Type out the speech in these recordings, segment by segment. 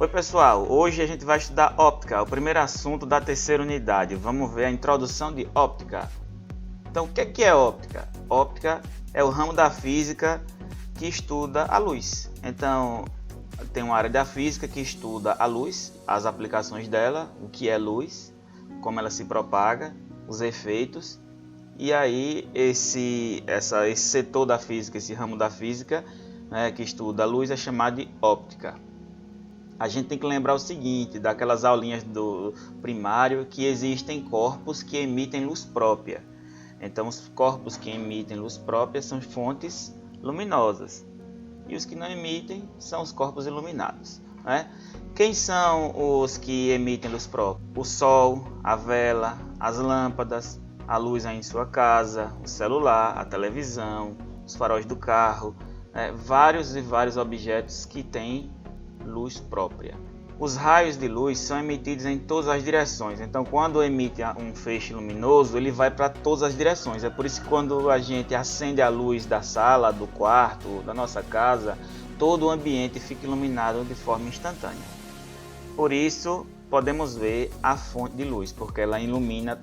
Oi pessoal, hoje a gente vai estudar óptica, o primeiro assunto da terceira unidade. Vamos ver a introdução de óptica. Então, o que é óptica? Óptica é o ramo da física que estuda a luz. Então, tem uma área da física que estuda a luz, as aplicações dela, o que é luz, como ela se propaga, os efeitos. E aí, esse setor da física, esse ramo da física, né, que estuda a luz, é chamado de óptica. A gente tem que lembrar o seguinte, daquelas aulinhas do primário, que existem corpos que emitem luz própria. Então, os corpos que emitem luz própria são fontes luminosas. E os que não emitem são os corpos iluminados, né? Quem são os que emitem luz própria? O sol, a vela, as lâmpadas, a luz aí em sua casa, o celular, a televisão, os faróis do carro, vários e vários objetos que têm luz própria. Os raios de luz são emitidos em todas as direções, então quando emite um feixe luminoso, ele vai para todas as direções. É por isso que quando a gente acende a luz da sala, do quarto, da nossa casa, todo o ambiente fica iluminado de forma instantânea. Por isso podemos ver a fonte de luz, porque ela ilumina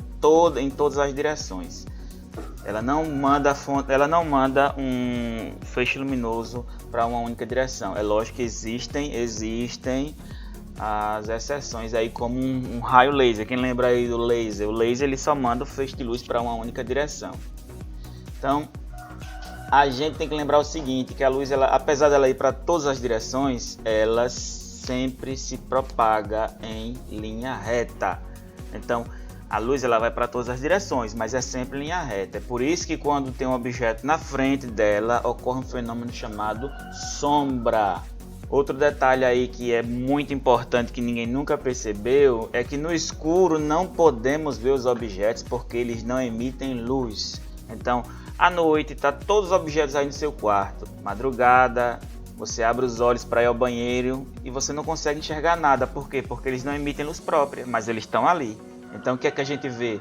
em todas as direções. Ela não manda um feixe luminoso para uma única direção. É lógico que existem as exceções aí, como um raio laser. Quem lembra aí do laser? O laser ele só manda o feixe de luz para uma única direção. Então, a gente tem que lembrar o seguinte, que a luz, apesar dela ir para todas as direções, ela sempre se propaga em linha reta. Então, a luz ela vai para todas as direções, mas é sempre em linha reta. É por isso que quando tem um objeto na frente dela, ocorre um fenômeno chamado sombra. Outro detalhe aí que é muito importante, que ninguém nunca percebeu, é que no escuro não podemos ver os objetos porque eles não emitem luz. Então, à noite, tá todos os objetos aí no seu quarto. Madrugada, você abre os olhos para ir ao banheiro e você não consegue enxergar nada. Por quê? Porque eles não emitem luz própria, mas eles estão ali. Então o que é que a gente vê?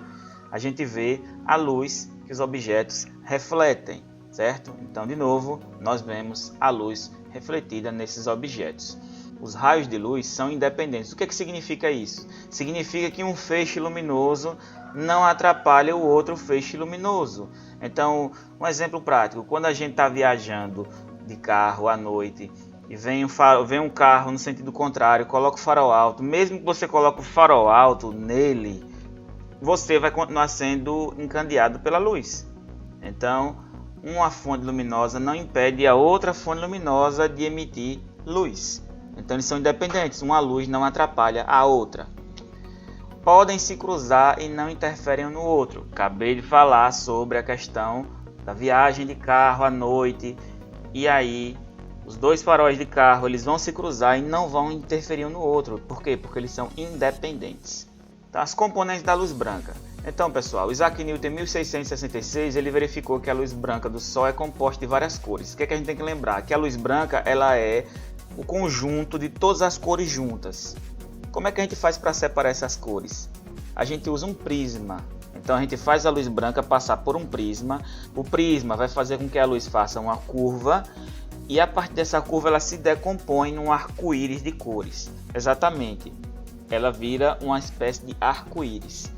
A gente vê a luz que os objetos refletem, certo? Então de novo, nós vemos a luz refletida nesses objetos. Os raios de luz são independentes. O que é que significa isso? Significa que um feixe luminoso não atrapalha o outro feixe luminoso. Então, um exemplo prático, quando a gente está viajando de carro à noite e vem um carro no sentido contrário, coloca o farol alto, mesmo que você coloque o farol alto nele, você vai continuar sendo encandeado pela luz. Então, uma fonte luminosa não impede a outra fonte luminosa de emitir luz. Então, eles são independentes, uma luz não atrapalha a outra. Podem se cruzar e não interferem um no outro. Acabei de falar sobre a questão da viagem de carro à noite, e aí os dois faróis de carro eles vão se cruzar e não vão interferir um no outro. Por quê? Porque eles são independentes. Então, as componentes da luz branca. Então, pessoal, Isaac Newton em 1666 ele verificou que a luz branca do Sol é composta de várias cores. O que é que a gente tem que lembrar? Que a luz branca ela é o conjunto de todas as cores juntas. Como é que a gente faz para separar essas cores? A gente usa um prisma. Então a gente faz a luz branca passar por um prisma. O prisma vai fazer com que a luz faça uma curva. E a partir dessa curva ela se decompõe num arco-íris de cores. Exatamente. Ela vira uma espécie de arco-íris.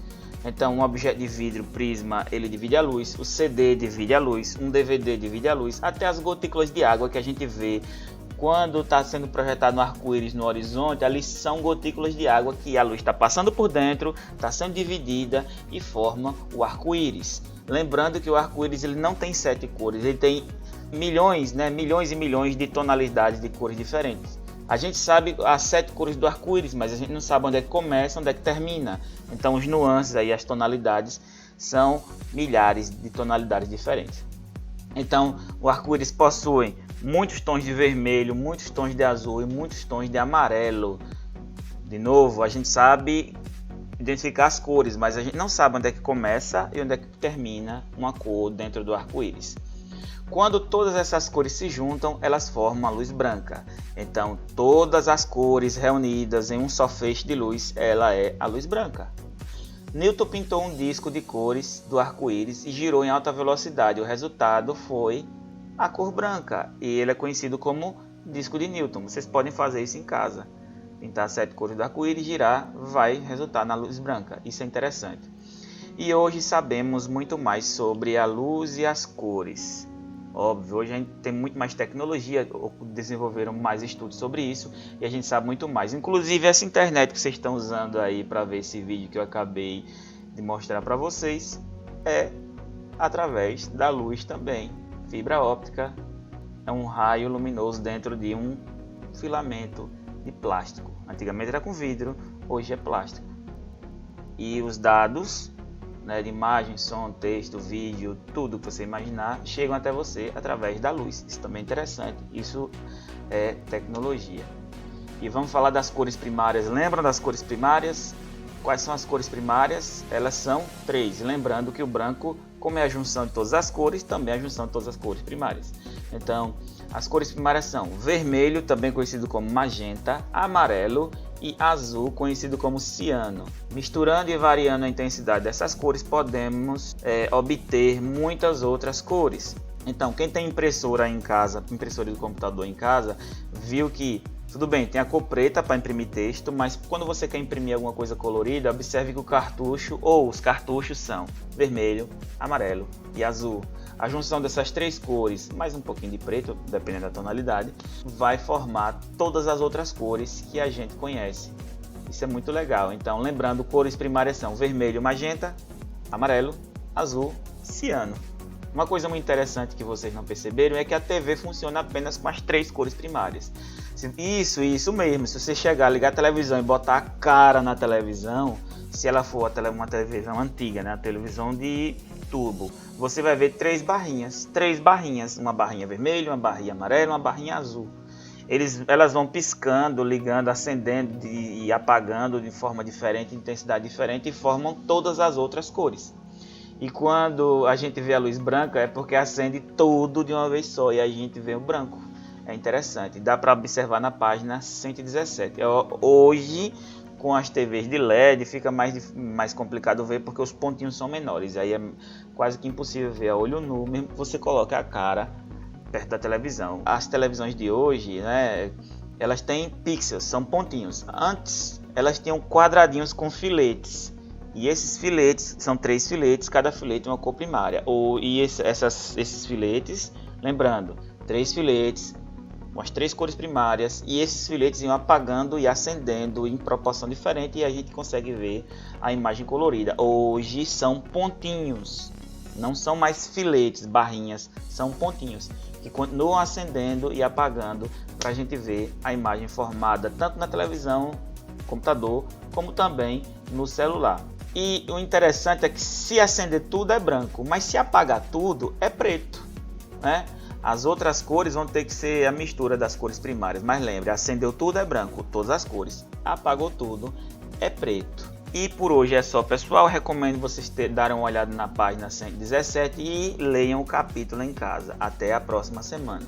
Então um objeto de vidro, prisma, ele divide a luz. O CD divide a luz. Um DVD divide a luz. Até as gotículas de água que a gente vê quando está sendo projetado um arco-íris no horizonte, ali são gotículas de água que a luz está passando por dentro, está sendo dividida e forma o arco-íris. Lembrando que o arco-íris ele não tem 7 cores, ele tem milhões e milhões de tonalidades de cores diferentes. A gente sabe as 7 cores do arco-íris, mas a gente não sabe onde é que começa, onde é que termina. Então os nuances aí, as tonalidades, são milhares de tonalidades diferentes. Então o arco-íris possui muitos tons de vermelho, muitos tons de azul e muitos tons de amarelo. De novo, a gente sabe identificar as cores, mas a gente não sabe onde é que começa e onde é que termina uma cor dentro do arco-íris. Quando todas essas cores se juntam, elas formam a luz branca. Então, todas as cores reunidas em um só feixe de luz, ela é a luz branca. Newton pintou um disco de cores do arco-íris e girou em alta velocidade. O resultado foi a cor branca e ele é conhecido como disco de Newton. Vocês podem fazer isso em casa. pintar 7 cores do arco-íris, girar, vai resultar na luz branca. Isso é interessante. E hoje sabemos muito mais sobre a luz e as cores. Óbvio, hoje a gente tem muito mais tecnologia, desenvolveram mais estudos sobre isso e a gente sabe muito mais. Inclusive essa internet que vocês estão usando aí para ver esse vídeo que eu acabei de mostrar para vocês é através da luz também. Fibra óptica é um raio luminoso dentro de um filamento de plástico. Antigamente era com vidro, hoje é plástico. E os dados, né, de imagem, som, texto, vídeo, tudo que você imaginar, chegam até você através da luz. Isso também é interessante, isso é tecnologia. E vamos falar das cores primárias. Lembram das cores primárias? Quais são as cores primárias? Elas são 3. Lembrando que o branco, como é a junção de todas as cores, também é a junção de todas as cores primárias. Então, as cores primárias são vermelho, também conhecido como magenta, amarelo e azul, conhecido como ciano. Misturando e variando a intensidade dessas cores, podemos obter muitas outras cores. Então, quem tem impressora em casa, impressora do computador em casa, viu que tudo bem, tem a cor preta para imprimir texto, mas quando você quer imprimir alguma coisa colorida, observe que o cartucho ou os cartuchos são vermelho, amarelo e azul. A junção dessas 3 cores, mais um pouquinho de preto, dependendo da tonalidade, vai formar todas as outras cores que a gente conhece. Isso é muito legal. Então, lembrando, cores primárias são vermelho, magenta, amarelo, azul, ciano. Uma coisa muito interessante que vocês não perceberam é que a TV funciona apenas com as 3 cores primárias. Isso mesmo. Se você chegar, ligar a televisão e botar a cara na televisão, se ela for uma televisão antiga, né, a televisão de tubo, você vai ver 3 barrinhas, uma barrinha vermelha, uma barrinha amarela, uma barrinha azul. Elas vão piscando, ligando, acendendo e apagando de forma diferente, intensidade diferente, e formam todas as outras cores. E quando a gente vê a luz branca é porque acende tudo de uma vez só e a gente vê o branco. É interessante, dá para observar na página 117. Hoje, com as TVs de LED, fica mais complicado ver porque os pontinhos são menores. Aí é quase que impossível ver a olho nu, mesmo que você coloque a cara perto da televisão. As televisões de hoje, né, elas têm pixels, são pontinhos. Antes, elas tinham quadradinhos com filetes. E esses filetes, são 3 filetes, cada filete é uma cor primária. Esses filetes, lembrando, 3 filetes com as 3 cores primárias, e esses filetes iam apagando e acendendo em proporção diferente e a gente consegue ver a imagem colorida. Hoje são pontinhos, não são mais filetes, barrinhas, são pontinhos que continuam acendendo e apagando para a gente ver a imagem formada tanto na televisão, computador, como também no celular. E o interessante é que se acender tudo é branco, mas se apagar tudo é preto, né? As outras cores vão ter que ser a mistura das cores primárias, mas lembre, acendeu tudo é branco, todas as cores, apagou tudo é preto. E por hoje é só, pessoal. Recomendo vocês darem uma olhada na página 117 e leiam o capítulo em casa. Até a próxima semana.